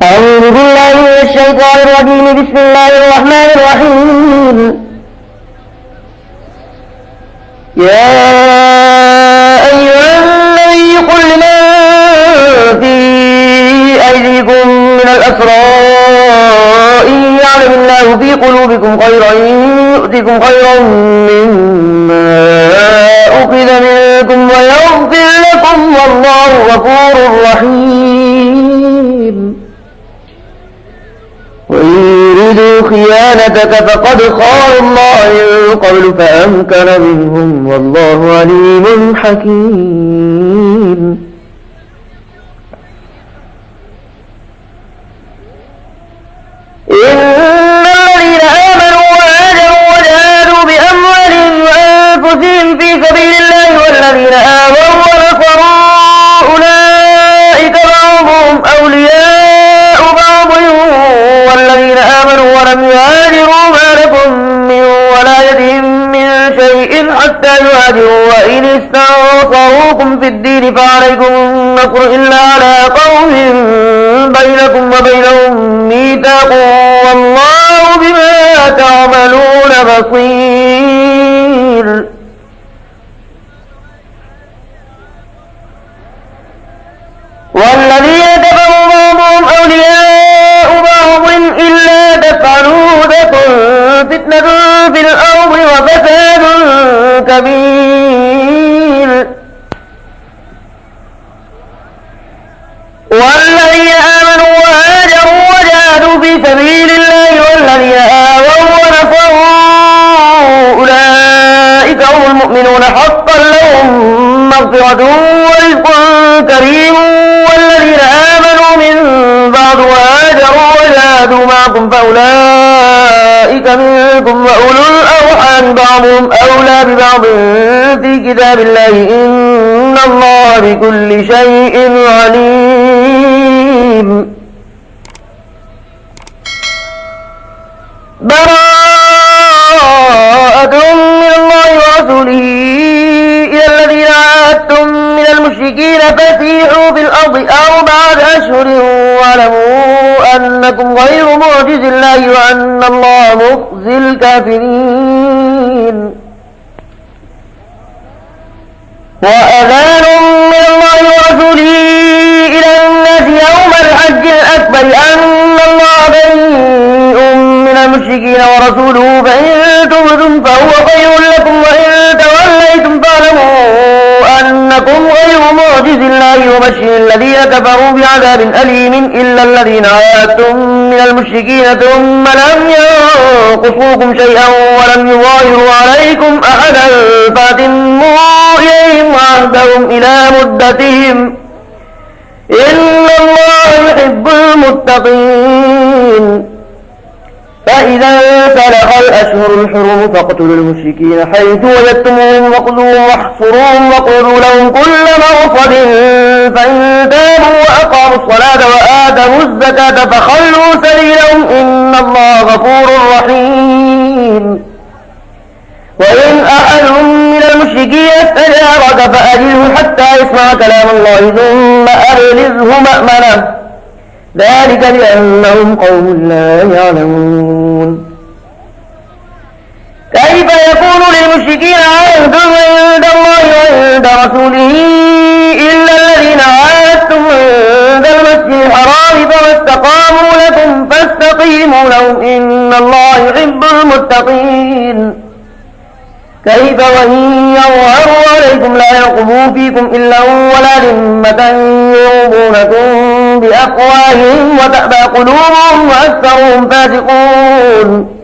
أعوذ بالله من الشيطان الرجيم. بسم الله الرحمن الرحيم. يا أيها النبي قل لمن في أيديكم من الأسرى إن يعلم الله في قلوبكم خيرا يؤتكم خيرا مما أخذ منكم ويغفر لكم والله غفور رحيم. وإن يريدوا خيانتك فقد خانوا الله من قبل فأمكن منهم والله عليم حكيم. إن الذين آمنوا وهاجروا وجاهدوا بأموالهم وأنفسهم في سبيل الله والذين آووا ونصروا أولئك بعضهم أولياء بعض والذين آمنوا ولم يهاجروا ما لكم من ولايتهم من شيء حتى يهاجروا وإن استنصروكم في الدين فعليكم النصر إلا على قوم بينكم وبينهم ميثاق والله بما تعملون بصير. والذين كفروا بعضهم أولياء بعض إلا تفعلوا تكن فتنة في الأرض وفساد كبير. والذين آمنوا وهاجروا وجاهدوا في سبيل الله والذين آووا ونصروا أولئك هم المؤمنون حقا لهم مغفرة ورزق كريم. والذين آمنوا من بعد وهاجروا وجاهدوا معكم فأولئك منكم وأولو الأرحام بعضهم أولى ببعض في كتاب الله إن الله بكل شيء عليم. براءة من الله ورسوله إلى الذين عاهدتم من المشركين فسيحوا في الأرض 4 أشهر واعلموا أنكم غير معجز الله وأن الله مخزي الكافرين. وأذان من الله ورسوله إلى الناس يوم الحج الأكبر أن الله بريء من المشركين ورسوله فإن تبتم فهو خير لكم وإن توليتم فاعلموا أنكم غير معجز الله وبشر الذين كفروا بعذاب أليم. إلا الذين عاهدتم من المشركين ثم لم ينقصوكم شيئا ولم يظاهروا عليكم أحدا فأتموا إليهم عهدهم إلى مدتهم إن الله يحب المتقين. فإذا انسلخ الأشهر الحرم فاقتلوا المشركين حيث وجدتموهم وخذوهم واحصروهم وقولوا لهم كل مرصد فإن تابوا وأقاموا الصلاة وآتوا الزكاة فخلوا سبيلهم إن الله غفور رحيم. وإن أحد من المشركين استجارك فأجره حتى يسمع كلام الله ثم أبلغه مأمنه ذلك بأنهم قوم لا يعلمون. كيف يكون للمشركين عهد عند الله وعند رسوله إلا الذين عاهدتم عند المسجد الحرام فما استقاموا لكم فاستقيموا لهم إن الله يحب المتقين. كيف وإن يظهروا عليكم لا يرقبوا فيكم إلا ولا ذمة يرضونكم بأفواههم وتأبى قلوبهم وأكثرهم فاسقون.